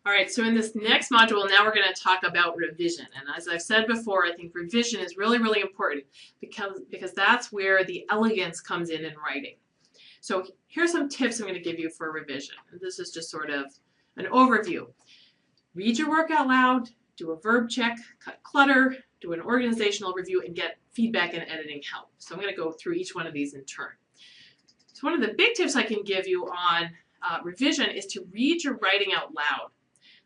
All right, so in this next module, now we're going to talk about revision. And as I've said before, I think revision is really, really important because that's where the elegance comes in writing. So here's some tips I'm going to give you for revision. And this is just sort of an overview. Read your work out loud, do a verb check, cut clutter, do an organizational review, and get feedback and editing help. So I'm going to go through each one of these in turn. So one of the big tips I can give you on revision is to read your writing out loud.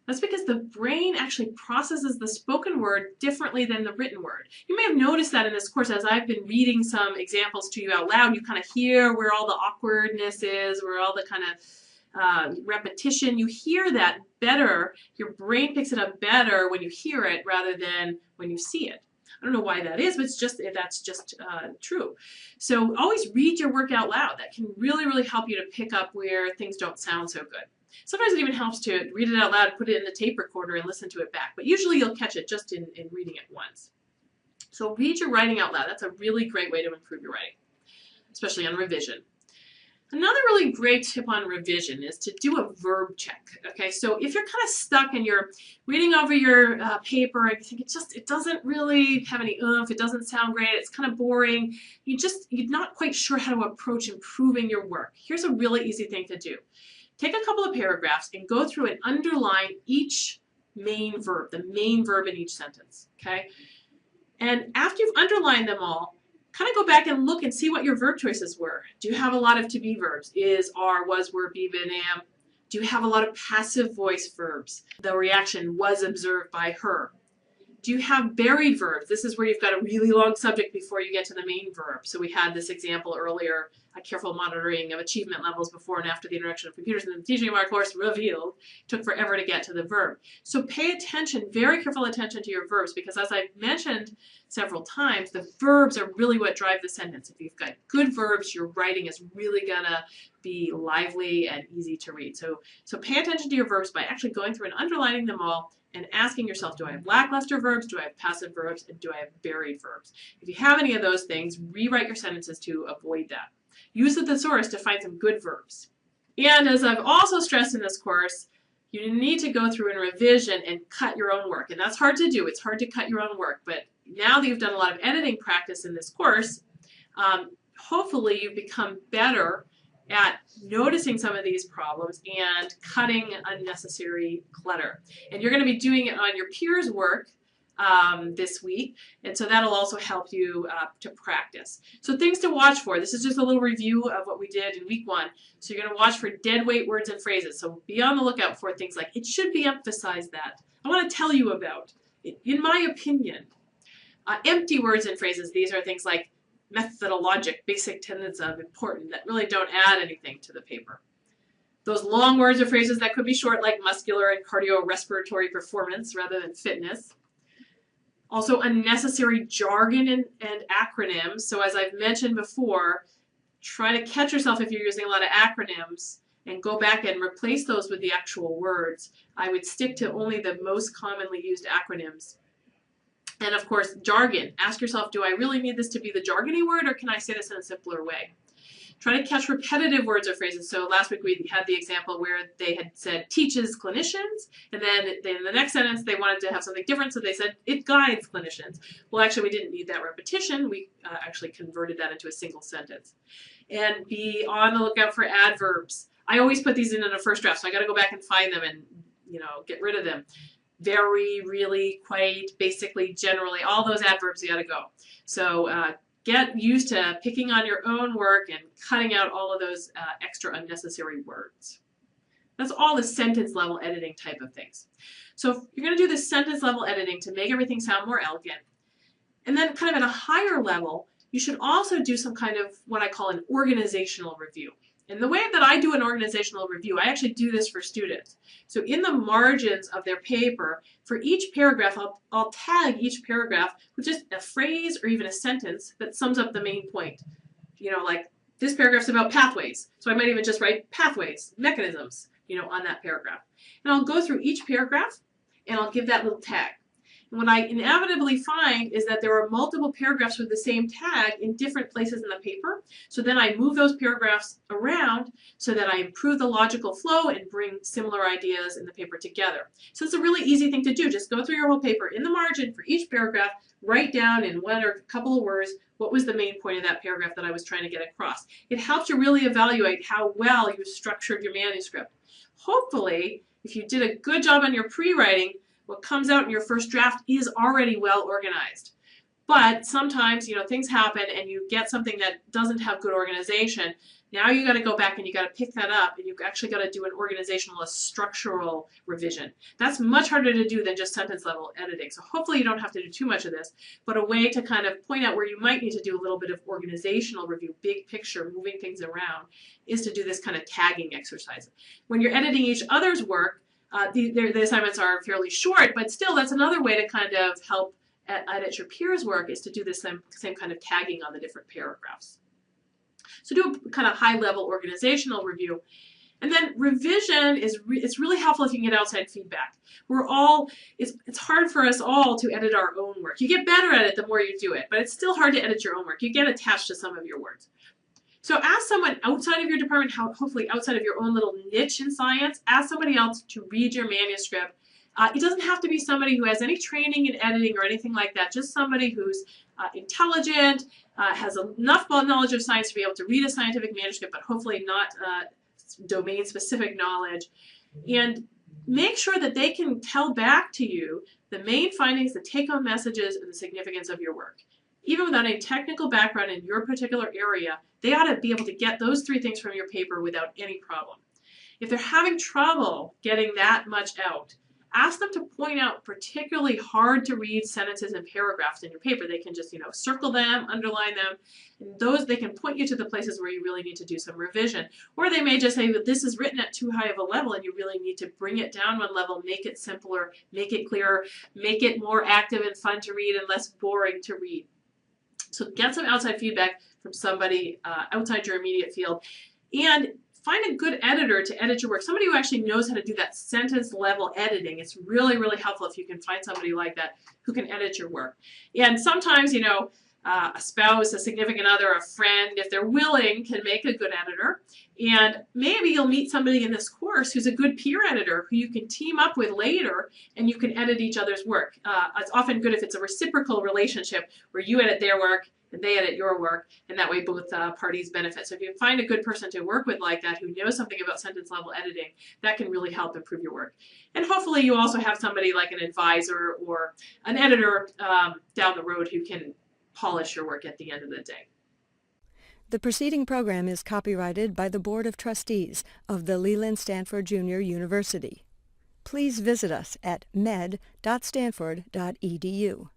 That's because the brain actually processes the spoken word differently than the written word. You may have noticed that in this course as I've been reading some examples to you out loud, you kind of hear where all the awkwardness is, where all the kind of repetition. You hear that better. Your brain picks it up better when you hear it rather than when you see it. I don't know why that is, but that's just true. So always read your work out loud. That can really, really help you to pick up where things don't sound so good. Sometimes it even helps to read it out loud, put it in the tape recorder, and listen to it back. But usually you'll catch it just in reading it once. So read your writing out loud. That's a really great way to improve your writing, especially on revision. Another really great tip on revision is to do a verb check. Okay, so if you're kind of stuck and you're reading over your paper and you think it doesn't really have any oomph, it doesn't sound great, it's kind of boring, you're not quite sure how to approach improving your work. Here's a really easy thing to do. Take a couple of paragraphs and go through and underline each main verb, the main verb in each sentence, okay? And after you've underlined them all, kind of go back and look and see what your verb choices were. Do you have a lot of to be verbs? Is, are, was, were, be, been, am? Do you have a lot of passive voice verbs? The reaction was observed by her. Do you have buried verbs? This is where you've got a really long subject before you get to the main verb. So we had this example earlier, a careful monitoring of achievement levels before and after the introduction of computers in the teaching of our course revealed. It took forever to get to the verb. So pay attention, very careful attention to your verbs, because as I've mentioned several times, the verbs are really what drive the sentence. If you've got good verbs, your writing is really gonna be lively and easy to read. So pay attention to your verbs by actually going through and underlining them all and asking yourself, do I have lackluster verbs, do I have passive verbs, and do I have buried verbs? If you have any of those things, rewrite your sentences to avoid that. Use the thesaurus to find some good verbs. And as I've also stressed in this course, you need to go through and revision and cut your own work. And that's hard to do. It's hard to cut your own work. But now that you've done a lot of editing practice in this course, hopefully you've become better at noticing some of these problems and cutting unnecessary clutter. And you're going to be doing it on your peers' work this week, and so that'll also help you to practice. So things to watch for. This is just a little review of what we did in week 1. So you're going to watch for dead weight words and phrases. So be on the lookout for things like, it should be emphasized that. I want to tell you about, in my opinion. Empty words and phrases. These are things like methodologic, basic tenets of, important, that really don't add anything to the paper. Those long words or phrases that could be short, like muscular and cardiorespiratory performance rather than fitness. Also unnecessary jargon and acronyms. So as I've mentioned before, try to catch yourself if you're using a lot of acronyms and go back and replace those with the actual words. I would stick to only the most commonly used acronyms. And of course, jargon. Ask yourself, do I really need this to be the jargony word, or can I say this in a simpler way? Try to catch repetitive words or phrases. So last week we had the example where they had said teaches clinicians, and then in the next sentence they wanted to have something different, so they said it guides clinicians. Well, actually we didn't need that repetition. We actually converted that into a single sentence. And be on the lookout for adverbs. I always put these in a first draft, so I got to go back and find them and get rid of them. Very, really, quite, basically, generally, all those adverbs you got to go. So get used to picking on your own work and cutting out all of those extra unnecessary words. That's all the sentence level editing type of things. So if you're going to do this sentence level editing to make everything sound more elegant, and then kind of at a higher level, you should also do some kind of what I call an organizational review. And the way that I do an organizational review, I actually do this for students. So in the margins of their paper, for each paragraph, I'll tag each paragraph with just a phrase or even a sentence that sums up the main point. Like this paragraph's about pathways. So I might even just write pathways, mechanisms, on that paragraph. And I'll go through each paragraph and I'll give that little tag. And what I inevitably find is that there are multiple paragraphs with the same tag in different places in the paper. So then I move those paragraphs around so that I improve the logical flow and bring similar ideas in the paper together. So it's a really easy thing to do. Just go through your whole paper. In the margin for each paragraph, write down in one or a couple of words what was the main point of that paragraph that I was trying to get across. It helps you really evaluate how well you structured your manuscript. Hopefully, if you did a good job on your pre-writing, what comes out in your first draft is already well organized. But sometimes, things happen and you get something that doesn't have good organization. Now you got to go back and you got to pick that up, and you've actually got to do an organizational, a structural revision. That's much harder to do than just sentence level editing. So hopefully you don't have to do too much of this, but a way to kind of point out where you might need to do a little bit of organizational review, big picture, moving things around, is to do this kind of tagging exercise. When you're editing each other's work, the assignments are fairly short, but still that's another way to kind of help edit your peers' work, is to do the same kind of tagging on the different paragraphs. So do a kind of high-level organizational review. And then revision it's really helpful if you can get outside feedback. It's hard for us all to edit our own work. You get better at it the more you do it, but it's still hard to edit your own work. You get attached to some of your words. So ask someone outside of your department, hopefully outside of your own little niche in science, ask somebody else to read your manuscript. It doesn't have to be somebody who has any training in editing or anything like that, just somebody who's intelligent, has enough knowledge of science to be able to read a scientific manuscript, but hopefully not domain-specific knowledge. And make sure that they can tell back to you the main findings, the take-home messages, and the significance of your work. Even without a technical background in your particular area, they ought to be able to get those 3 things from your paper without any problem. If they're having trouble getting that much out, ask them to point out particularly hard to read sentences and paragraphs in your paper. They can just, circle them, underline them, and those they can point you to the places where you really need to do some revision. Or they may just say that this is written at too high of a level and you really need to bring it down one level, make it simpler, make it clearer, make it more active and fun to read and less boring to read. So get some outside feedback from somebody outside your immediate field, and find a good editor to edit your work, somebody who actually knows how to do that sentence level editing. It's really, really helpful if you can find somebody like that who can edit your work. And sometimes, a spouse, a significant other, a friend, if they're willing, can make a good editor. And maybe you'll meet somebody in this course who's a good peer editor who you can team up with later, and you can edit each other's work. It's often good if it's a reciprocal relationship where you edit their work and they edit your work, and that way both parties benefit. So if you find a good person to work with like that who knows something about sentence level editing, that can really help improve your work. And hopefully you also have somebody like an advisor or an editor down the road who can polish your work at the end of the day. The preceding program is copyrighted by the Board of Trustees of the Leland Stanford Junior University. Please visit us at med.stanford.edu.